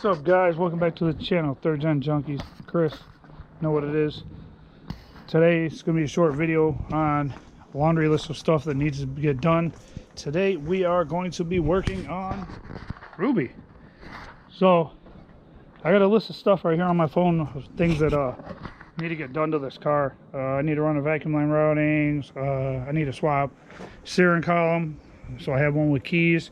What's up, guys? Welcome back to the channel, Third Gen Junkies. Chris, know what it is. Today it's going to be a short video on a laundry list of stuff that needs to get done. Today we are going to be working on Ruby. So I got a list of stuff right here on my phone of things that need to get done to this car. I need to run a vacuum line routings. I need to swap steering column, so I have one with keys.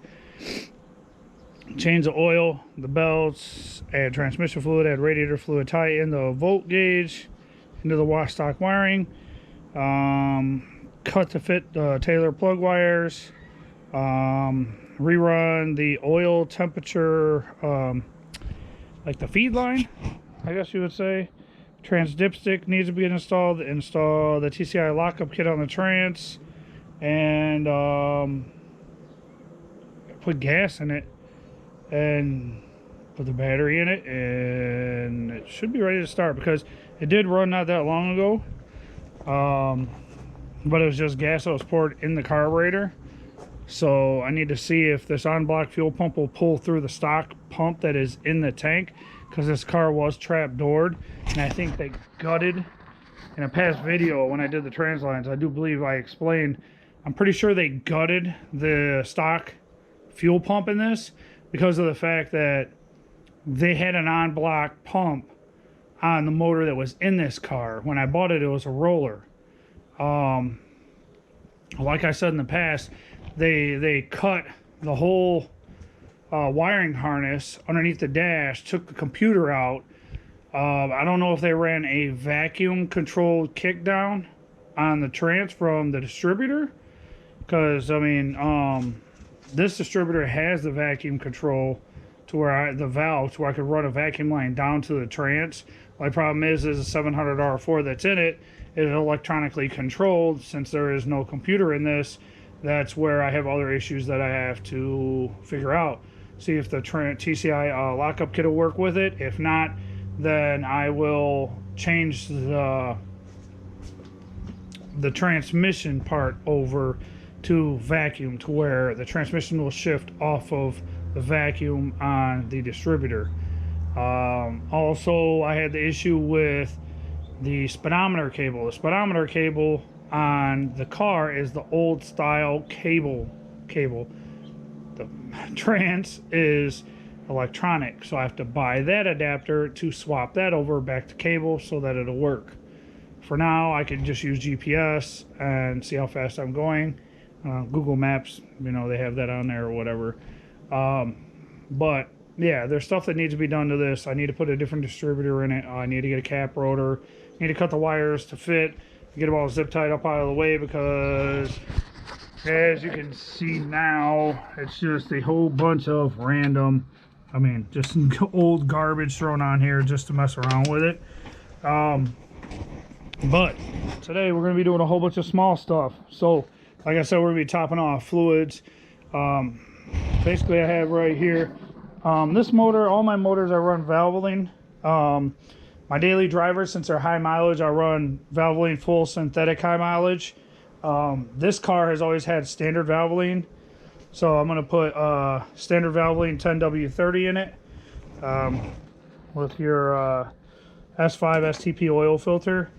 Change the oil, the belts, add transmission fluid, add radiator fluid, tie in the volt gauge into the wash stock wiring, cut to fit the Taylor plug wires, rerun the oil temperature, like the feed line, I guess you would say. Trans dipstick needs to be installed. Install the TCI lockup kit on the trans, and put gas in it and put the battery in it, and it should be ready to start, because it did run not that long ago, but it was just gas that was poured in the carburetor. So I need to see if this on-block fuel pump will pull through the stock pump that is in the tank, because this car was trap-doored, and I think they gutted in a past video when I did the trans lines. I do believe I explained, I'm pretty sure they gutted the stock fuel pump in this, because of the fact that they had an on-block pump on the motor that was in this car. When I bought it, it was a roller. Like I said in the past, they cut the whole wiring harness underneath the dash, took the computer out. I don't know if they ran a vacuum controlled kickdown on the trans from the distributor, because I mean, this distributor has the vacuum control to where the valve to where I could run a vacuum line down to the trans. My problem is a 700 R4 that's in it is electronically controlled. Since there is no computer in this, that's where I have other issues that I have to figure out. See if the TCI lockup kit will work with it. If not, then I will change the transmission part over to vacuum, to where the transmission will shift off of the vacuum on the distributor. Also, I had the issue with the speedometer cable. The speedometer cable on the car is the old style cable. The trans is electronic, so I have to buy that adapter to swap that over back to cable so that it'll work. For now, I can just use GPS and see how fast I'm going. Google Maps, you know, they have that on there or whatever. But yeah, there's stuff that needs to be done to this. I need to put a different distributor in it. I need to get a cap rotor. I need to cut the wires to fit, get them all zip tied up out of the way, because as you can see now, it's just a whole bunch of random, I mean, just old garbage thrown on here just to mess around with it. But today we're going to be doing a whole bunch of small stuff. So like I said, we're going to be topping off fluids. Basically, I have right here, this motor, all my motors, I run Valvoline. My daily drivers, since they're high mileage, I run Valvoline full synthetic high mileage. This car has always had standard Valvoline, so I'm going to put standard Valvoline 10W30 in it, with your S5 STP oil filter.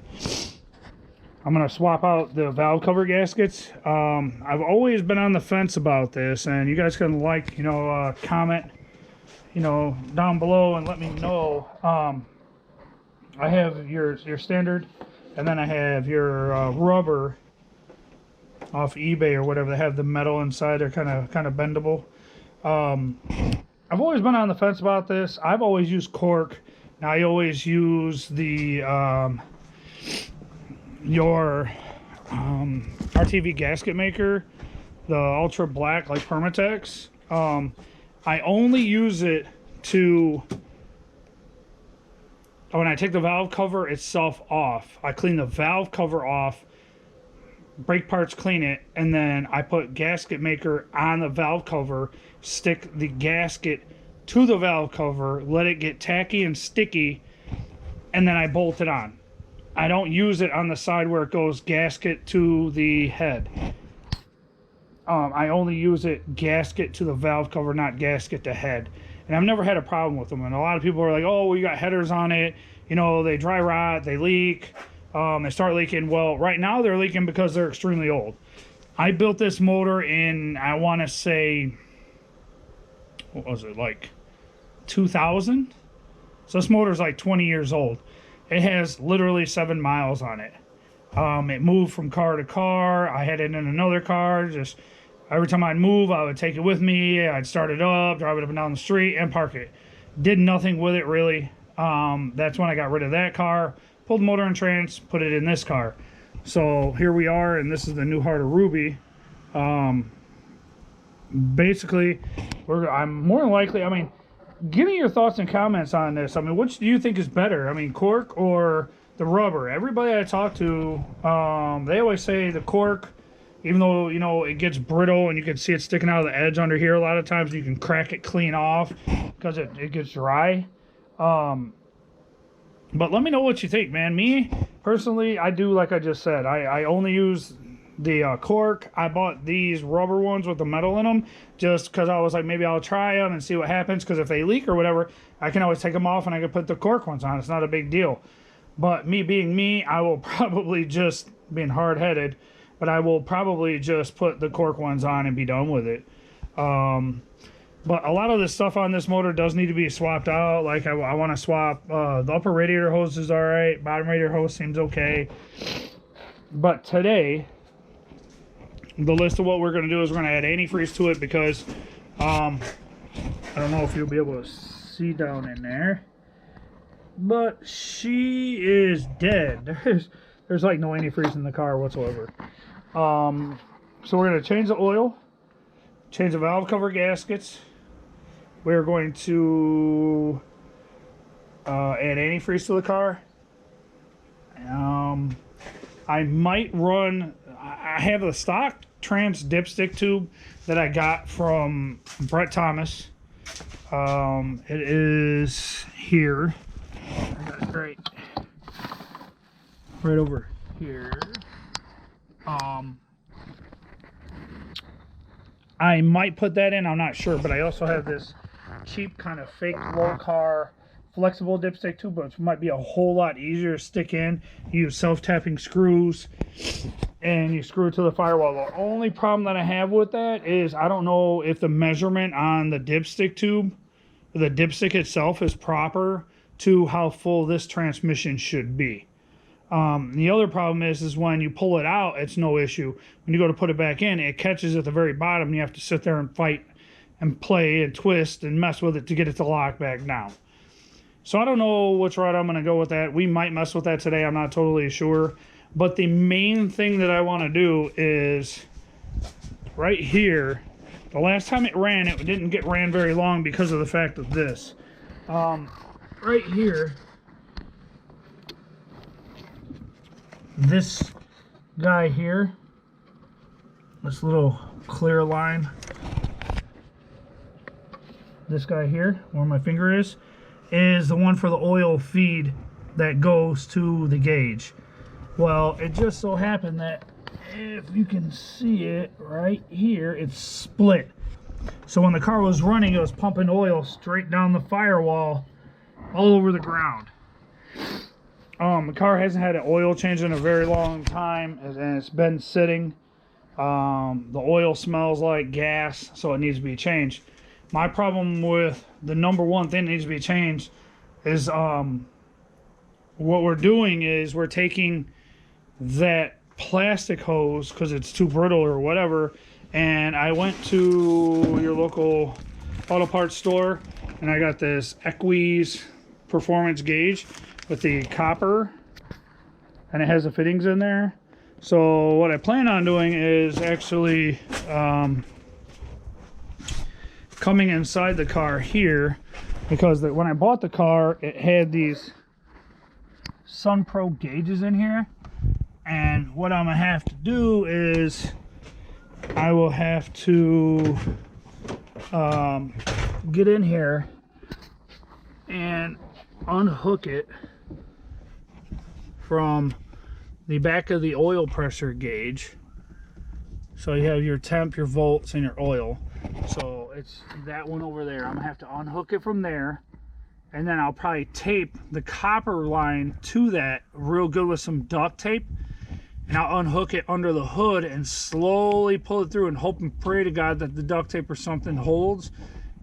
I'm going to swap out the valve cover gaskets. I've always been on the fence about this, and you guys can comment, down below and let me know. I have your standard, and then I have your rubber off eBay or whatever. They have the metal inside. They're kind of bendable. I've always been on the fence about this. I've always used cork. Now I always use the your RTV gasket maker, the ultra black, like Permatex. I only use it to, when I take the valve cover itself off, I clean the valve cover off, brake parts clean it, and then I put gasket maker on the valve cover, stick the gasket to the valve cover, let it get tacky and sticky, and then I bolt it on. I don't use it on the side where it goes gasket to the head. I only use it gasket to the valve cover, not gasket to head. and I've never had a problem with them. And a lot of people are like, oh, well, you got headers on it, you know, they dry rot, they leak, they start leaking. Well, right now they're leaking because they're extremely old. I built this motor in, I want to say, what was it, like 2000? So this motor's like 20 years old. It has literally 7 miles on it. It moved from car to car. I had it in another car. Just every time I'd move, I would take it with me. I'd start it up, drive it up and down the street, and park it. Did nothing with it really. That's when I got rid of that car. Pulled the motor and trans, put it in this car. So here we are, and this is the new Heart of Ruby. Basically, I'm more than likely, I mean, give me your thoughts and comments on this. I mean, which do you think is better? I mean, cork or the rubber? Everybody I talk to, they always say the cork, even though, you know, it gets brittle and you can see it sticking out of the edge under here a lot of times. You can crack it clean off because it gets dry. But let me know what you think, man. Me, personally, I do like I just said. I only use the cork. I bought these rubber ones with the metal in them just because I was like, maybe I'll try them and see what happens, because if they leak or whatever, I can always take them off and I can put the cork ones on. It's not a big deal. But me being me, I will probably just, being hard-headed, but I will probably just put the cork ones on and be done with it. But a lot of the stuff on this motor does need to be swapped out. Like I want to swap the upper radiator hose is all right. Bottom radiator hose seems okay. But today, the list of what we're going to do is we're going to add antifreeze to it, because I don't know if you'll be able to see down in there, but she is dead. There's like no antifreeze in the car whatsoever. So we're going to change the oil, change the valve cover gaskets. We're going to add antifreeze to the car. I might run, I have a stock trans dipstick tube that I got from Brett Thomas. It is here. I got it right over here. I might put that in, I'm not sure, but I also have this cheap kind of fake low car flexible dipstick tube, which might be a whole lot easier to stick in. You use self-tapping screws and you screw it to the firewall. The only problem that I have with that is I don't know if the measurement on the dipstick tube, the dipstick itself, is proper to how full this transmission should be. The other problem is when you pull it out, it's no issue. When you go to put it back in, it catches at the very bottom. You have to sit there and fight and play and twist and mess with it to get it to lock back down. So I don't know which route I'm going to go with that. We might mess with that today. I'm not totally sure. But the main thing that I want to do is right here. The last time it didn't get ran very long because of the fact of this. Right here, this guy here, this little clear line, this guy here, where my finger is the one for the oil feed that goes to the gauge. Well, it just so happened that if you can see it right here, it's split. So when the car was running, it was pumping oil straight down the firewall all over the ground. The car hasn't had an oil change in a very long time, and it's been sitting. The oil smells like gas, so it needs to be changed. My problem with the number one thing that needs to be changed is what we're doing is we're taking that plastic hose, because it's too brittle or whatever, and I went to your local auto parts store and I got this Equis performance gauge with the copper, and it has the fittings in there. So what I plan on doing is actually coming inside the car here, because when I bought the car, it had these Sun Pro gauges in here, and what I'm gonna have to do is I will have to get in here and unhook it from the back of the oil pressure gauge. So you have your temp, your volts, and your oil. So it's that one over there. I'm gonna have to unhook it from there, and then I'll probably tape the copper line to that real good with some duct tape, and I'll unhook it under the hood and slowly pull it through and hope and pray to God that the duct tape or something holds,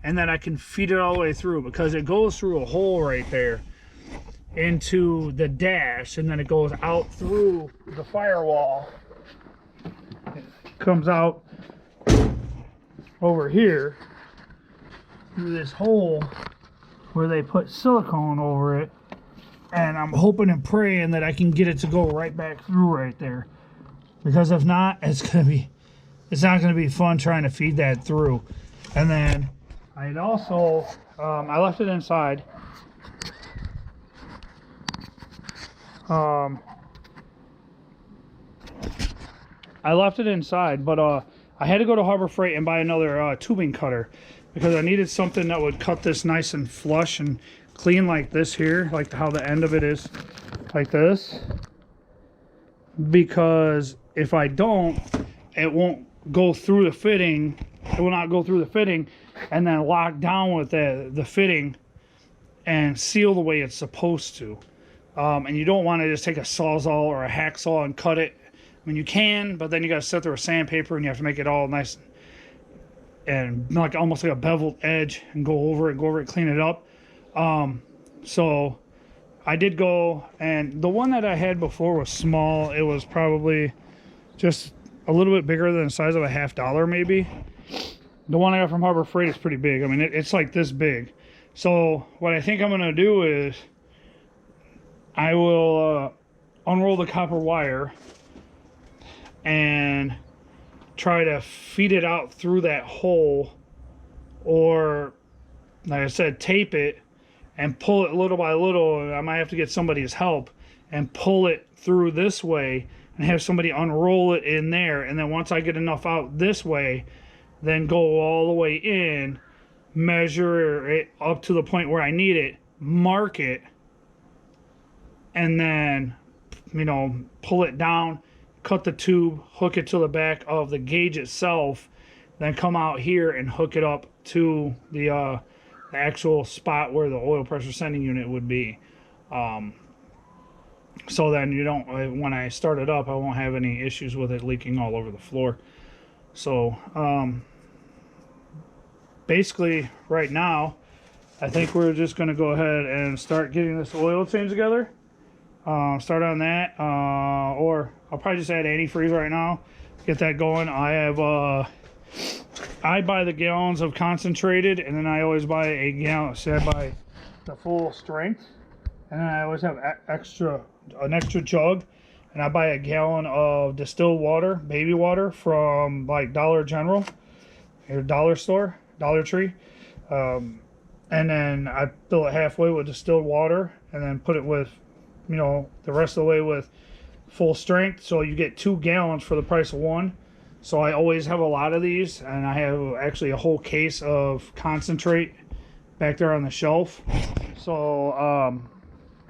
and then I can feed it all the way through, because it goes through a hole right there into the dash, and then it goes out through the firewall. It comes out over here through this hole where they put silicone over it, and I'm hoping and praying that I can get it to go right back through right there, because if not, it's not gonna be fun trying to feed that through. And then I'd also I left it inside. I left it inside, but I had to go to Harbor Freight and buy another tubing cutter, because I needed something that would cut this nice and flush and clean like this here, like how the end of it is like this. Because if I don't, it won't go through the fitting. It will not go through the fitting and then lock down with the fitting and seal the way it's supposed to. And you don't want to just take a Sawzall or a hacksaw and cut it. I mean, you can, but then you got to sit there with sandpaper and you have to make it all nice and like almost like a beveled edge and go over it, clean it up. So I did go, and the one that I had before was small. It was probably just a little bit bigger than the size of a $50 maybe. The one I got from Harbor Freight is pretty big. I mean, it's like this big. So what I think I'm going to do is I will unroll the copper wire and try to feed it out through that hole, or like I said, tape it and pull it little by little. I might have to get somebody's help and pull it through this way and have somebody unroll it in there, and then once I get enough out this way, then go all the way in, measure it up to the point where I need it, mark it, and then, you know, pull it down, cut the tube, hook it to the back of the gauge itself, then come out here and hook it up to the actual spot where the oil pressure sending unit would be. So then you don't, when I start it up, I won't have any issues with it leaking all over the floor. So basically right now, I think we're just going to go ahead and start getting this oil change together. Start on that, or I'll probably just add antifreeze right now, get that going. I have I buy the gallons of concentrated, and then I always buy a gallon. So I buy the full strength, and then I always have an extra jug, and I buy a gallon of distilled water, baby water, from like Dollar General or Dollar Store, Dollar Tree, and then I fill it halfway with distilled water, and then put it with, you know, the rest of the way with full strength, so you get 2 gallons for the price of 1. So I always have a lot of these, and I have actually a whole case of concentrate back there on the shelf. So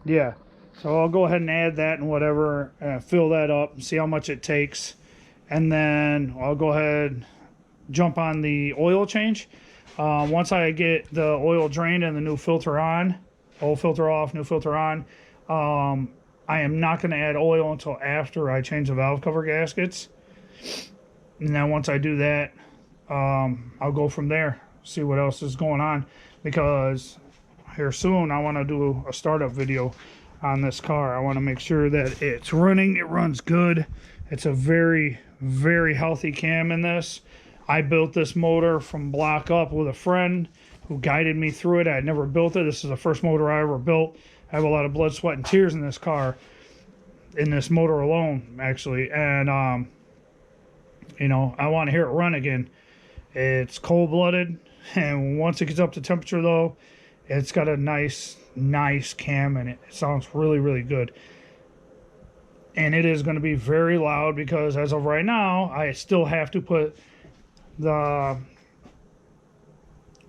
yeah, so I'll go ahead and add that and whatever, and fill that up and see how much it takes, and then I'll go ahead and jump on the oil change. Once I get the oil drained and the new filter on, old filter off, new filter on, I am not going to add oil until after I change the valve cover gaskets. And then once I do that, I'll go from there, see what else is going on, because here soon I want to do a startup video on this car. I want to make sure that it's running, it runs good. It's a very, very healthy cam in this. I built this motor from block up with a friend who guided me through it. I had never built it. This is the first motor I ever built. I have a lot of blood, sweat, and tears in this car, in this motor alone, actually. And, you know, I want to hear it run again. It's cold-blooded, and once it gets up to temperature, though, it's got a nice cam in it. It sounds really, really good. And it is going to be very loud, because as of right now, I still have to put the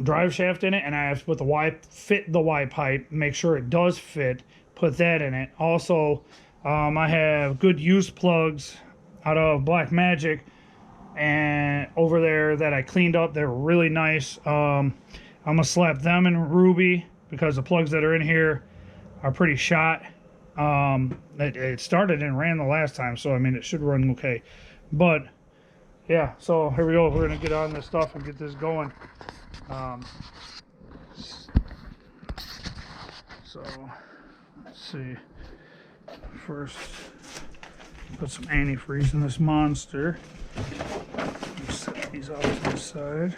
drive shaft in it, and I have to put the fit the Y pipe, make sure it does fit, put that in it. Also, I have good used plugs out of Black Magic and over there that I cleaned up. They're really nice. I'm gonna slap them in ruby because the plugs that are in here are pretty shot. It started and ran the last time, so I mean it should run okay. But yeah, so here we go. We're gonna get on this stuff and get this going. So let's see. First, put some antifreeze in this monster. Set these off to the side.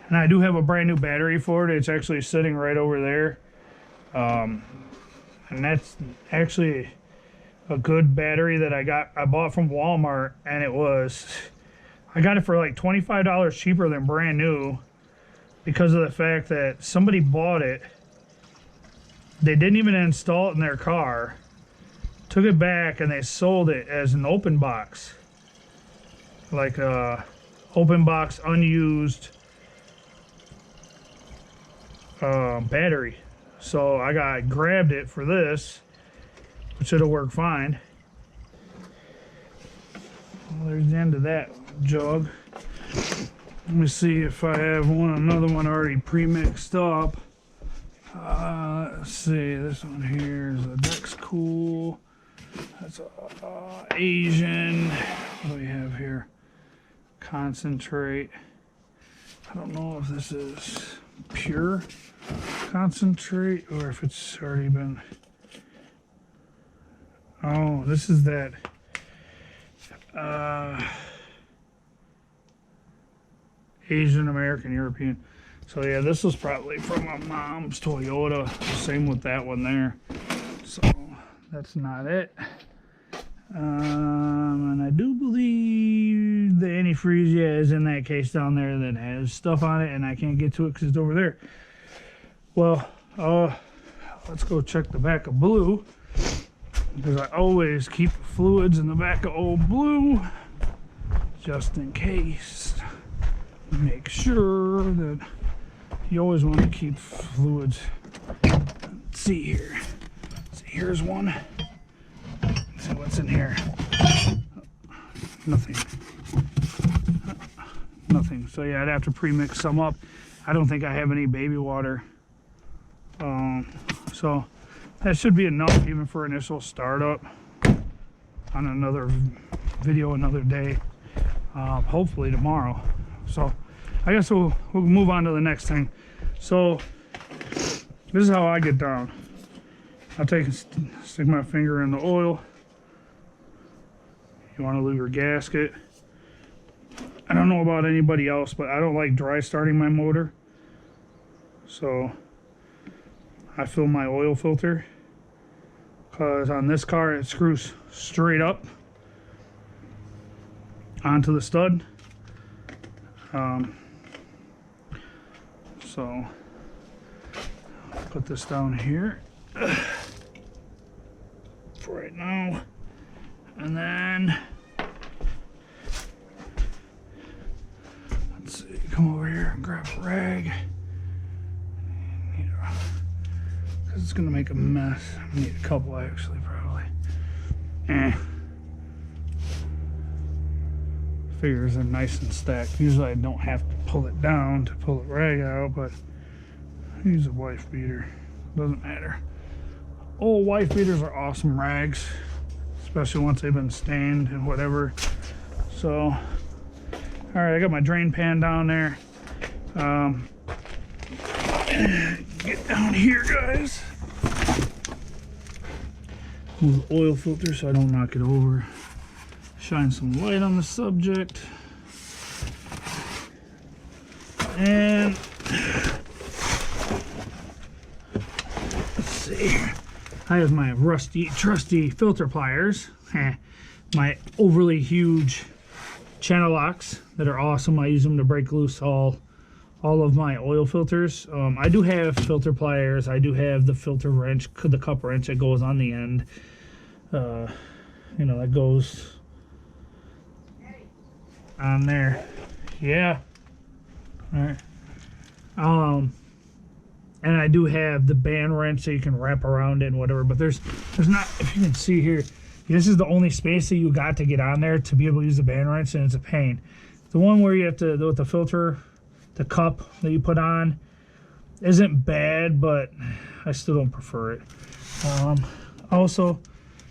And I do have a brand new battery for it. It's actually sitting right over there. And that's actually a good battery that I bought from Walmart, and I got it for like $25 cheaper than brand new because of the fact that somebody bought it. They didn't even install it in their car, took it back, and they sold it as an open box, like a open box unused battery. So I grabbed it for this, which it'll work fine. Well, there's the end of that jug. Let me see if I have another one already pre-mixed up. Let's see, this one here is a Dex Cool. That's Asian. What do we have here? Concentrate. I don't know if this is pure concentrate or if it's already been. Oh, this is that Asian American European. So yeah, this was probably from my mom's Toyota. Same with that one there. So that's not it. And I do believe the antifreeze, yeah, is in that case down there that has stuff on it, and I can't get to it because it's over there. Well, let's go check the back of blue, because I always keep fluids in the back of old blue just in case. Make sure that you always want to keep fluids. Let's see here. See, here's one. Let's see what's in here. Nothing. Nothing. So yeah, I'd have to pre-mix some up. I don't think I have any baby water. So that should be enough even for initial startup on another video another day. Hopefully tomorrow. So I guess we'll move on to the next thing. So this is how I get down. I'll stick my finger in the oil. You want to lube your gasket. I don't know about anybody else, but I don't like dry starting my motor. So I fill my oil filter, because on this car it screws straight up onto the stud. So put this down here for right now, and then let's see, come over here and grab a rag, because it's gonna make a mess. I need a couple actually, probably. Figures are nice and stacked. Usually I don't have to pull it down to pull the rag out, but I use a wife beater. Doesn't matter. Oh, wife beaters are awesome rags, especially once they've been stained and whatever. So, all right, I got my drain pan down there. Get down here, guys. Move the oil filter so I don't knock it over. Shine some light on the subject. And let's see. I have my trusty filter pliers. My overly huge channel locks that are awesome. I use them to break loose all of my oil filters. I do have filter pliers. I do have the filter wrench, the cup wrench that goes on the end. You know, that goes on there. Yeah. All right. And I do have the band wrench so you can wrap around it and whatever, but there's not, if you can see here, This is the only space that you got to get on there to be able to use the band wrench, and it's a pain. The one where you have to, with the filter, the cup that you put on, isn't bad, but I still don't prefer it. Also,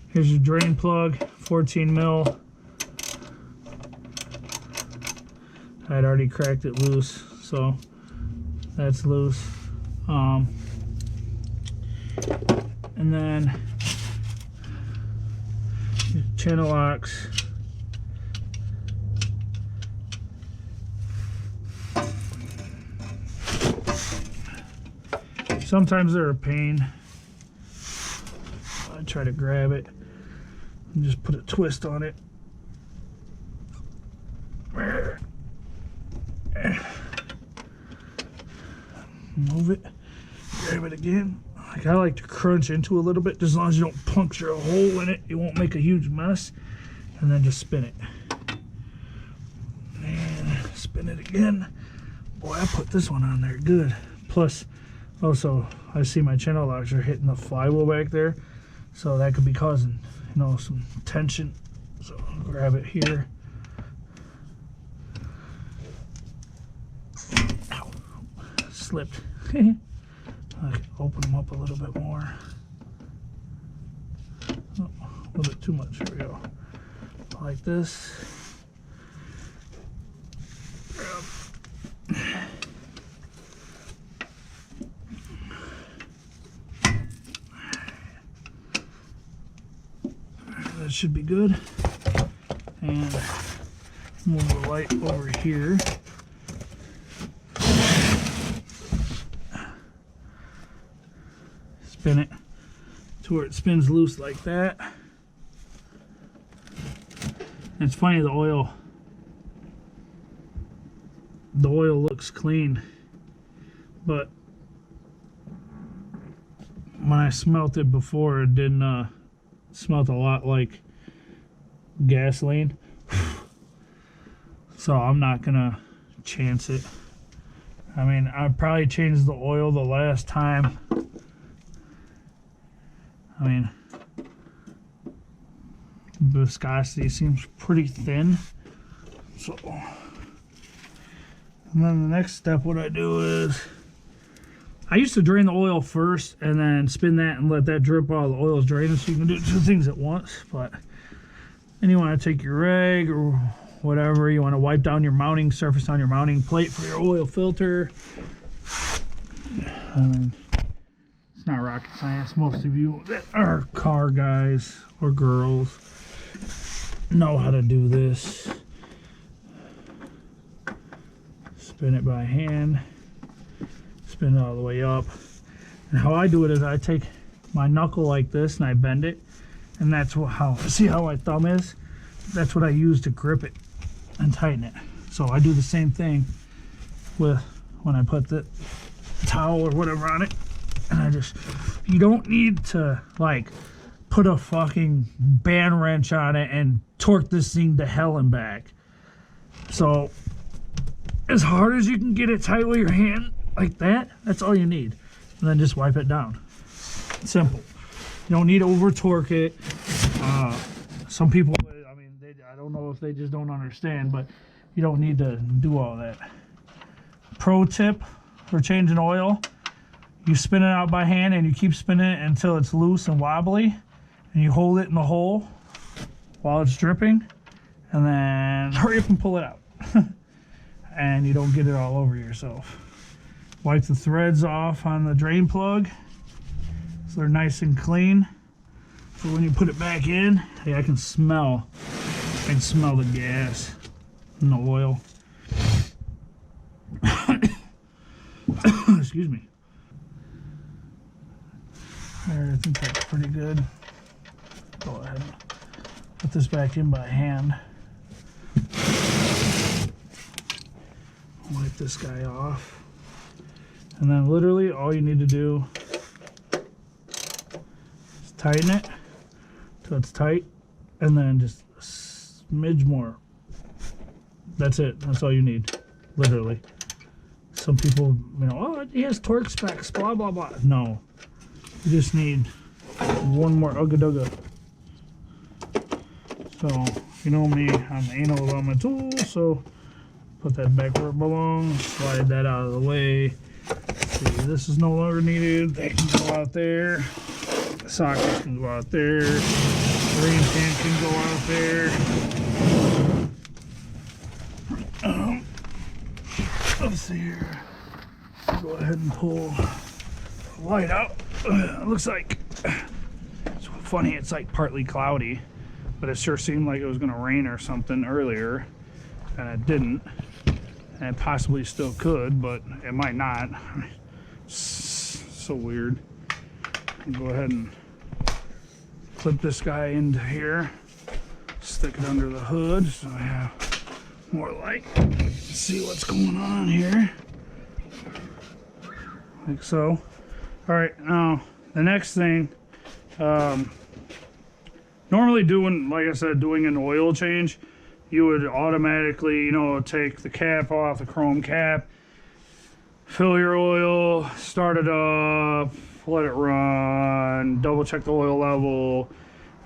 here's your drain plug, 14 mil. I had already cracked it loose, so that's loose. And then channel locks. Sometimes they're a pain. I try to grab it and just put a twist on it. Move it, grab it again. Like, I like to crunch into a little bit, just as long as you don't puncture a hole in it, it won't make a huge mess. And then just spin it. And spin it again. Boy, I put this one on there good. Plus, also, I see my channel locks are hitting the flywheel back there, so that could be causing, you know, some tension. So I'll grab it here. Ow. Slipped. I can open them up a little bit more. Oh, a little bit too much. Here we go. Like this. That should be good. And move the light over here. Spin it to where it spins loose like that. And it's funny, the oil looks clean, but when I smelt it before, it didn't smelled a lot like gasoline. So I'm not gonna chance it. I mean, I probably changed the oil the last time. I mean, viscosity seems pretty thin. So, and then the next step, what I do is, I used to drain the oil first and then spin that and let that drip while the oil is draining, so you can do two things at once. But then you want to take your rag or whatever, you want to wipe down your mounting surface on your mounting plate for your oil filter. It's not rocket science. Most of you that are car guys or girls know how to do this. Spin it by hand. Spin it all the way up. And how I do it is I take my knuckle like this and I bend it, and that's how, see how my thumb is? That's what I use to grip it and tighten it. So I do the same thing with when I put the towel or whatever on it, and I just, you don't need to like put a fucking band wrench on it and torque this thing to hell and back. So as hard as you can get it tight with your hand like that, that's all you need. And then just wipe it down. Simple. You don't need to over torque it. Some people, I mean, I don't know if they just don't understand, but you don't need to do all that. Pro tip for changing oil: you spin it out by hand and you keep spinning it until it's loose and wobbly, and you hold it in the hole while it's dripping, and then hurry up and pull it out. And you don't get it all over yourself. Wipe the threads off on the drain plug so they're nice and clean. So when you put it back in, hey, I can smell the gas and the oil. Excuse me. Alright, I think that's pretty good. Go ahead and put this back in by hand. Wipe this guy off. And then literally all you need to do is tighten it till it's tight, and then just a smidge more. That's it. That's all you need. Literally. Some people, you know, oh, he has torque specs, blah, blah, blah. No. You just need one more ugga-dugga. So, you know me, I'm anal about my tools, so put that back where it belongs, slide that out of the way. See, this is no longer needed. That can go out there. The socket can go out there. The rain pan can go out there. Let's see here. Go ahead and pull the light out. It looks like, it's funny, it's like partly cloudy, but it sure seemed like it was gonna rain or something earlier, and it didn't. And it possibly still could, but it might not. So weird. Go ahead and clip this guy into here. Stick it under the hood so I have more light. See what's going on here. Like so. Alright, now the next thing, normally doing, like I said, doing an oil change, you would automatically, you know, take the cap off, the chrome cap, fill your oil, start it up, let it run, double check the oil level.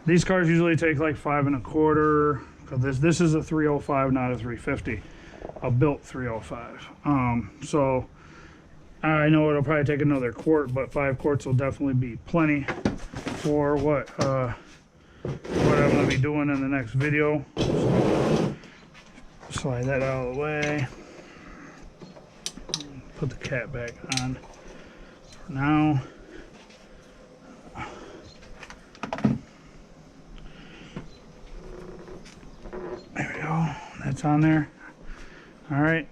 These cars usually take like 5 1/4, because this is a 305, not a 350, a built 305. So I know it'll probably take another quart, but 5 quarts will definitely be plenty for what I'm going to be doing in the next video. So, slide that out of the way. Put the cap back on for now. There we go. That's on there. All right.